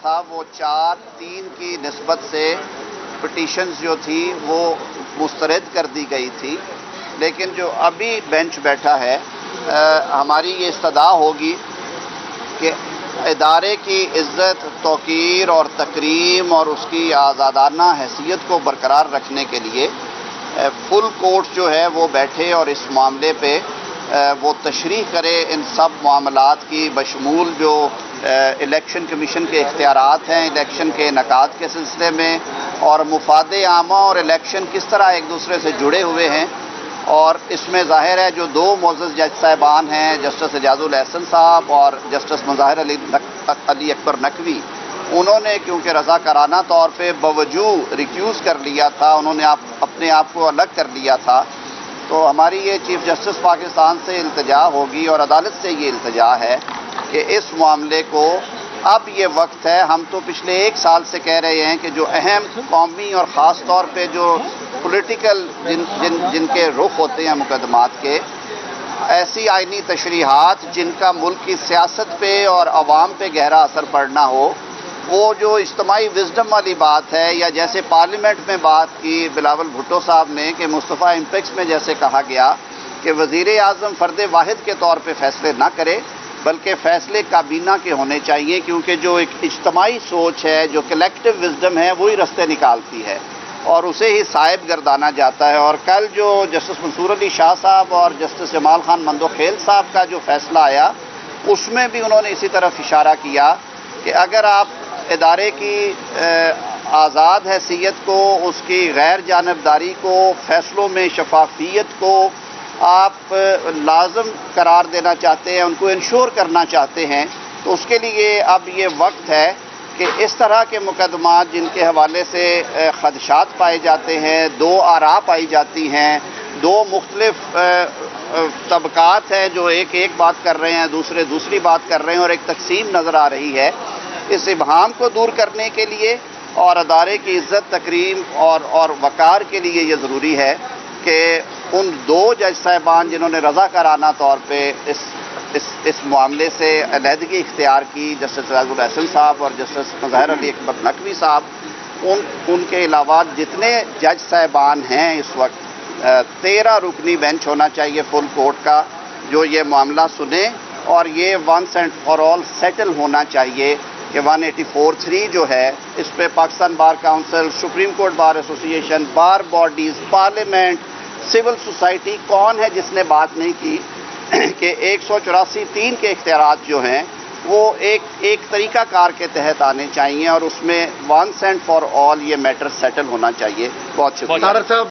تھا وہ 4-3 کی نسبت سے پٹیشنز جو تھی وہ مسترد کر دی گئی تھی، لیکن جو ابھی بینچ بیٹھا ہے ہماری یہ استدعا ہوگی کہ ادارے کی عزت، توقیر اور تکریم اور اس کی آزادانہ حیثیت کو برقرار رکھنے کے لیے فل کورٹ جو ہے وہ بیٹھے اور اس معاملے پہ وہ تشریح کرے ان سب معاملات کی، بشمول جو الیکشن کمیشن کے اختیارات ہیں الیکشن کے انعقاد کے سلسلے میں، اور مفاد عامہ اور الیکشن کس طرح ایک دوسرے سے جڑے ہوئے ہیں۔ اور اس میں ظاہر ہے جو دو معزز جج صاحبان ہیں، جسٹس اعجاز الاحسن صاحب اور جسٹس مظاہر علی اکبر نقوی، انہوں نے کیونکہ رضاکارانہ طور پہ بوجوہ ریکیوز کر لیا تھا، انہوں نے اپنے آپ کو الگ کر لیا تھا، تو ہماری یہ چیف جسٹس پاکستان سے التجا ہوگی اور عدالت سے یہ التجا ہے کہ اس معاملے کو اب یہ وقت ہے۔ ہم تو پچھلے 1 سال سے کہہ رہے ہیں کہ جو اہم قومی اور خاص طور پہ جو پولیٹیکل جن کے رخ ہوتے ہیں مقدمات کے، ایسی آئینی تشریحات جن کا ملک کی سیاست پہ اور عوام پہ گہرا اثر پڑنا ہو، وہ جو اجتماعی وزڈم والی بات ہے، یا جیسے پارلیمنٹ میں بات کی بلاول بھٹو صاحب نے کہ مصطفیٰ امپیکس میں جیسے کہا گیا کہ وزیر اعظم فرد واحد کے طور پہ فیصلے نہ کرے بلکہ فیصلے کابینہ کے ہونے چاہیے، کیونکہ جو ایک اجتماعی سوچ ہے، جو کلیکٹیو وزڈم ہے، وہی رستے نکالتی ہے اور اسے ہی صائب گردانا جاتا ہے۔ اور کل جو جسٹس منصور علی شاہ صاحب اور جسٹس جمال خان مندوخیل صاحب کا جو فیصلہ آیا، اس میں بھی انہوں نے اسی طرف اشارہ کیا کہ اگر آپ ادارے کی آزاد حیثیت کو، اس کی غیر جانبداری کو، فیصلوں میں شفافیت کو آپ لازم قرار دینا چاہتے ہیں، ان کو انشور کرنا چاہتے ہیں، تو اس کے لیے اب یہ وقت ہے کہ اس طرح کے مقدمات جن کے حوالے سے خدشات پائے جاتے ہیں، دو آراء پائی جاتی ہیں، دو مختلف طبقات ہیں جو ایک بات کر رہے ہیں، دوسرے دوسری بات کر رہے ہیں، اور ایک تقسیم نظر آ رہی ہے، اس ابہام کو دور کرنے کے لیے اور ادارے کی عزت، تکریم اور وقار کے لیے یہ ضروری ہے کہ ان دو جج صاحبان جنہوں نے رضاکارانہ طور پہ اس معاملے سے علیحدگی اختیار کی، جسٹس اعجاز الاحسن صاحب اور جسٹس مظاہر علی اکبر نقوی صاحب، ان کے علاوہ جتنے جج صاحبان ہیں اس وقت 13 رکنی بینچ ہونا چاہیے فل کورٹ کا، جو یہ معاملہ سنے اور یہ once and for all settle ہونا چاہیے کہ 184(3) جو ہے اس پہ Pakistan bar council, supreme court bar association, bar bodies, parliament, civil society, کون ہے جس نے بات نہیں کی کہ 184(3) کے اختیارات جو ہیں وہ ایک طریقہ کار کے تحت آنے چاہیے اور اس میں ونس اینڈ فار آل یہ میٹر سیٹل ہونا چاہیے۔ بہت شکریہ۔